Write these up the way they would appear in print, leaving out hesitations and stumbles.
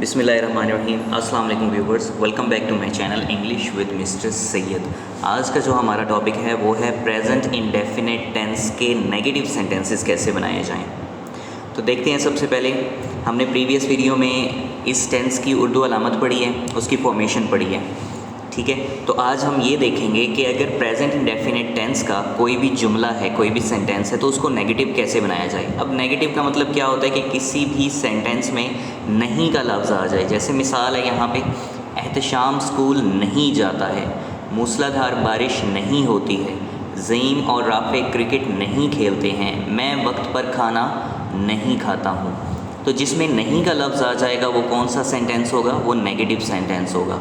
बिस्मिल्लाहिर्रहमानिर्रहीम। अस्सलाम वालेकुम viewers, welcome back to my channel English with mister Syed. आज का जो हमारा टॉपिक है वो है प्रेजेंट इंडेफिनिट टेंस के नेगेटिव सेंटेंसेस कैसे बनाए जाएं। तो देखते हैं, सबसे पहले हमने प्रीवियस वीडियो में इस टेंस की उर्दू अलामत पढ़ी है, उसकी फॉर्मेशन पढ़ी है, ठीक है। तो आज हम ये देखेंगे कि अगर प्रेजेंट इंडेफिनिट टेंस का कोई भी जुमला है, कोई भी सेंटेंस है, तो उसको नेगेटिव कैसे बनाया जाए। अब नेगेटिव का मतलब क्या होता है कि किसी भी सेंटेंस में नहीं का लफ्ज़ आ जाए। जैसे मिसाल है यहाँ पे, एहतशाम स्कूल नहीं जाता है, मूसलाधार बारिश नहीं होती है, ज़ईम और राफ़े क्रिकेट नहीं खेलते हैं, मैं वक्त पर खाना नहीं खाता हूँ। तो जिसमें नहीं का लफ्ज़ आ जाएगा वो कौन सा सेंटेंस होगा, वो नेगेटिव सेंटेंस होगा।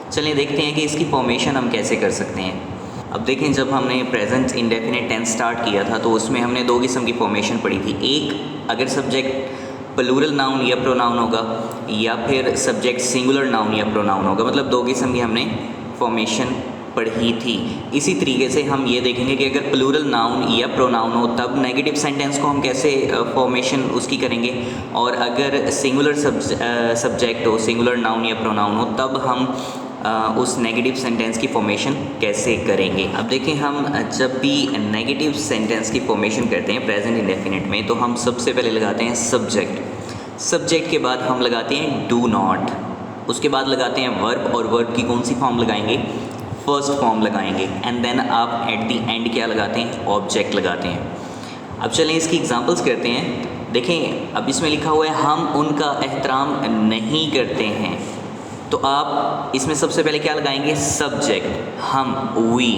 चलिए देखते हैं कि इसकी फॉर्मेशन हम कैसे कर सकते हैं। अब देखें, जब हमने प्रेजेंट इंडेफिनिट टेंस स्टार्ट किया था तो उसमें हमने दो किस्म की फॉर्मेशन पढ़ी थी। एक, अगर सब्जेक्ट प्लूरल नाउन या प्रोनाउन होगा, या फिर सब्जेक्ट सिंगुलर नाउन या प्रोनाउन होगा, मतलब दो किस्म की हमने फॉर्मेशन पढ़ी थी। इसी तरीके से हम ये देखेंगे कि अगर प्लूरल नाउन या प्रोनाउन हो तब नेगेटिव सेंटेंस को हम कैसे फॉर्मेशन उसकी करेंगे, और अगर सिंगुलर सब्जेक्ट हो, सिंगुलर नाउन या प्रोनाउन हो, तब हम उस नेगेटिव सेंटेंस की फॉर्मेशन कैसे करेंगे। अब देखें, हम जब भी नेगेटिव सेंटेंस की फॉर्मेशन करते हैं प्रेजेंट इंडेफिनिट में, तो हम सबसे पहले लगाते हैं सब्जेक्ट। सब्जेक्ट के बाद हम लगाते हैं डू नॉट, उसके बाद लगाते हैं वर्ब, और वर्ब की कौन सी फॉर्म लगाएंगे, फर्स्ट फॉर्म लगाएंगे, एंड देन आप एट दी एंड क्या लगाते हैं, ऑब्जेक्ट लगाते हैं। अब चलें इसकी एग्जांपल्स करते हैं। देखें, अब इसमें लिखा हुआ है हम उनका एहतराम नहीं करते हैं, तो आप इसमें सबसे पहले क्या लगाएंगे, सब्जेक्ट, हम, वी।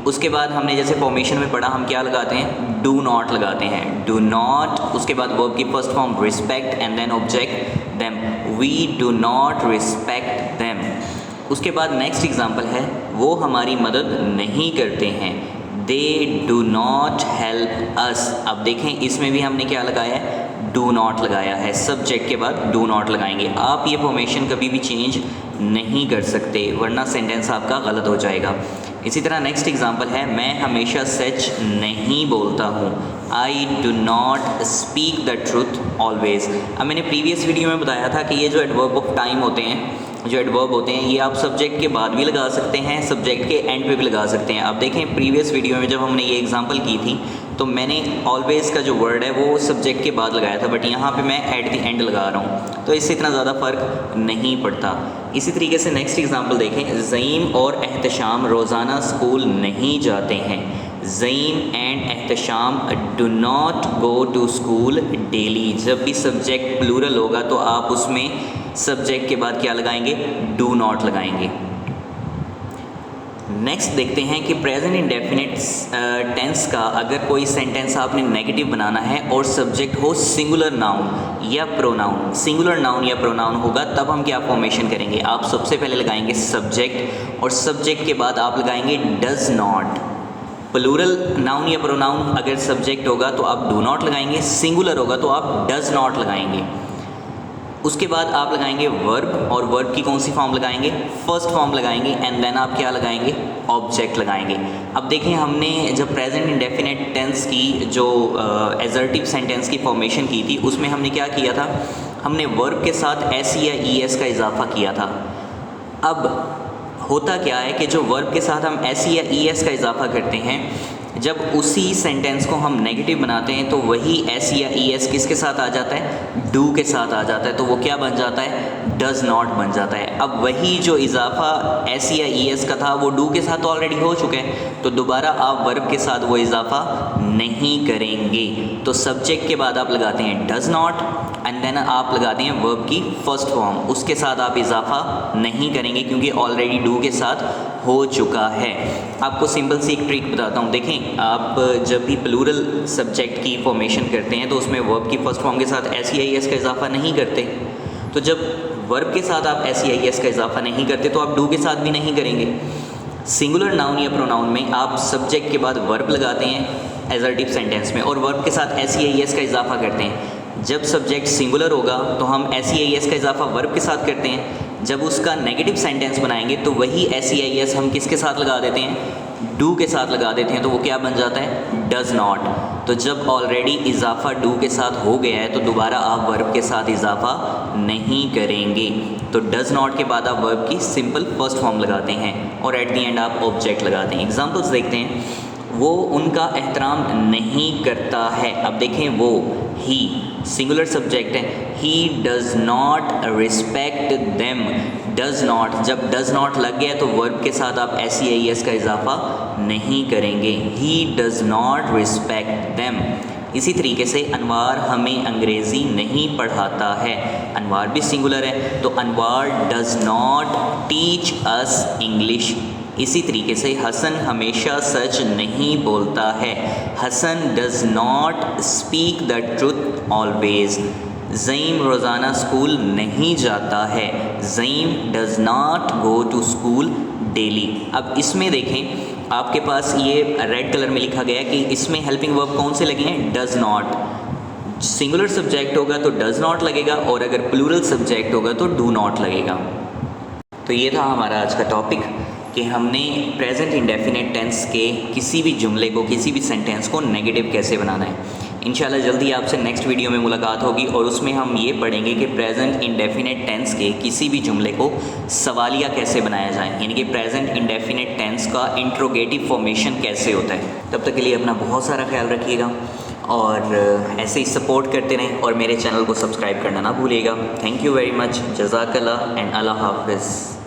उसके बाद हमने जैसे फॉर्मेशन में पढ़ा, हम क्या लगाते हैं, डू नॉट लगाते हैं, डू नॉट। उसके बाद वर्ब की first form respect, and then object them, we do not respect them. उसके बाद नेक्स्ट एग्जांपल है, वो हमारी मदद नहीं करते हैं, they do not help us. अब देखें, इसमें भी हमने क्या लगाया है, डू नॉट लगाया है, सब्जेक्ट के बाद डू नॉट लगाएंगे। आप ये फॉर्मेशन कभी भी चेंज नहीं कर सकते, वरना सेंटेंस आपका गलत हो जाएगा। इसी तरह नेक्स्ट एग्जांपल है, मैं हमेशा सच नहीं बोलता हूँ, I do not speak the truth always. अब मैंने प्रीवियस वीडियो में बताया था कि ये जो एडवर्ब ऑफ टाइम होते हैं, जो एडवर्ब होते हैं, ये आप सब्जेक्ट के बाद भी लगा सकते हैं, सब्जेक्ट के एंड पे भी लगा सकते हैं। अब देखें, प्रीवियस वीडियो में जब हमने ये एग्जांपल की थी तो मैंने ऑलवेज़ का जो वर्ड है वो सब्जेक्ट के बाद लगाया था, बट यहाँ पे मैं एट द एंड लगा रहा हूँ, तो इससे इतना ज़्यादा फ़र्क नहीं पड़ता। इसी तरीके से नेक्स्ट एग्जांपल देखें, ज़ईम और एहतशाम रोज़ाना स्कूल नहीं जाते हैं, Zaeem and Ehtesham do not go to school daily. जब भी सब्जेक्ट प्लूरल होगा तो आप उसमें सब्जेक्ट के बाद क्या लगाएंगे, डू नॉट लगाएंगे। नेक्स्ट देखते हैं कि प्रेजेंट इंडेफिनिट टेंस का अगर कोई सेंटेंस आपने नेगेटिव बनाना है और सब्जेक्ट हो सिंगुलर नाउन या प्रोनाउन, सिंगुलर नाउन या प्रोनाउन होगा, तब हम क्या फॉर्मेशन करेंगे। आप सबसे पहले लगाएंगे सब्जेक्ट, और सब्जेक्ट के बाद आप लगाएंगे डज नॉट। प्लूरल नाउन या प्रोनाउन अगर सब्जेक्ट होगा तो आप डू नॉट लगाएंगे, सिंगुलर होगा तो आप डज नॉट लगाएंगे। उसके बाद आप लगाएंगे वर्ब, और वर्ब की कौन सी फॉर्म लगाएंगे, फर्स्ट फॉर्म लगाएंगे, एंड देन आप क्या लगाएंगे, ऑब्जेक्ट लगाएंगे। अब देखें, हमने जब प्रेजेंट इंडेफिनिट टेंस की जो एजर्टिव सेंटेंस की फॉर्मेशन की थी, उसमें हमने क्या किया था, हमने वर्ब के साथ एस या ई एस का इजाफा किया था। अब होता क्या है कि जो वर्ब के साथ हम एस या ई एस का इजाफा करते हैं, जब उसी सेंटेंस को हम नेगेटिव बनाते हैं तो वही एस या ई एस किसके साथ आ जाता है, डू के साथ आ जाता है, तो वो क्या बन जाता है, डज नॉट बन जाता है। अब वही जो इजाफा एस या ई एस का था वो डू के साथ ऑलरेडी हो चुके हैं, तो दोबारा आप वर्ब के साथ वो इजाफा नहीं करेंगे। तो सब्जेक्ट के बाद आप लगाते हैं डज नॉट, एंड देन आप लगाते हैं वर्ब की फर्स्ट फॉर्म, उसके साथ आप इजाफा नहीं करेंगे क्योंकि ऑलरेडी डू के साथ हो चुका है। आपको सिंपल सी एक ट्रिक बताता हूँ। देखें, आप जब भी प्लूरल सब्जेक्ट की फॉर्मेशन करते हैं तो उसमें वर्ब की फर्स्ट फॉर्म के साथ एस या ई एस का इजाफा नहीं करते, तो जब वर्ब के साथ आप एस या ई एस का इजाफा नहीं करते तो आप डू के साथ भी नहीं करेंगे। सिंगुलर नाउन या प्रोनाउन में आप सब्जेक्ट के बाद वर्ब लगाते हैं एजर्टिव सेंटेंस में, और वर्ब के साथ एस या ई एस का इजाफा करते हैं। जब सब्जेक्ट सिंगुलर होगा तो हम एस या ई एस का इजाफा वर्ब के साथ करते हैं, जब उसका नेगेटिव सेंटेंस बनाएंगे तो वही एस या ई एस हम किसके साथ लगा देते हैं, डू के साथ लगा देते हैं, तो वो क्या बन जाता है, डज नॉट। तो जब ऑलरेडी इजाफा डू के साथ हो गया है तो दोबारा आप वर्ब के साथ इजाफा नहीं करेंगे। तो डज़ नॉट के बाद आप वर्ब की सिंपल फर्स्ट फॉर्म लगाते हैं और एट दी एंड आप ऑब्जेक्ट लगाते हैं। एग्जाम्पल्स देखते हैं। वो उनका एहतराम नहीं करता है। अब देखें वो, ही सिंगुलर सब्जेक्ट है। He does not respect them. Does not, जब डज़ नॉट लग गया तो वर्ब के साथ आप SEIS का इजाफा नहीं करेंगे। He does not respect them. इसी तरीके से अनवार हमें अंग्रेज़ी नहीं पढ़ाता है। अनवार भी सिंगुलर है, तो Anwar does not teach us English. इसी तरीके से हसन हमेशा सच नहीं बोलता है। Hasan does not speak the truth always. Zaeem रोज़ाना स्कूल नहीं जाता है। Zaeem does not go to school daily. अब इसमें देखें, आपके पास ये रेड कलर में लिखा गया कि इसमें हेल्पिंग वर्ब कौन से लगे हैं? Does not. सिंगुलर सब्जेक्ट होगा तो डज़ नॉट लगेगा और अगर प्लूरल सब्जेक्ट होगा तो डू नॉट लगेगा। तो ये था हमारा आज का टॉपिक कि हमने प्रेजेंट इंडेफिनिट टेंस के किसी भी जुमले को, किसी भी सेंटेंस को नेगेटिव कैसे बनाना है। इंशाल्लाह जल्दी आपसे नेक्स्ट वीडियो में मुलाकात होगी और उसमें हम ये पढ़ेंगे कि प्रेजेंट इंडेफिनिट टेंस के किसी भी जुमले को सवालिया कैसे बनाया जाए, यानी कि प्रेजेंट इंडेफिनिट टेंस का इंट्रोगेटिव फॉर्मेशन कैसे होता है। तब तक के लिए अपना बहुत सारा ख्याल रखिएगा और ऐसे ही सपोर्ट करते रहें और मेरे चैनल को सब्सक्राइब करना ना भूलिएगा। Thank you very much. जज़ाकल्लाह एंड अल्लाह हाफ़िज़।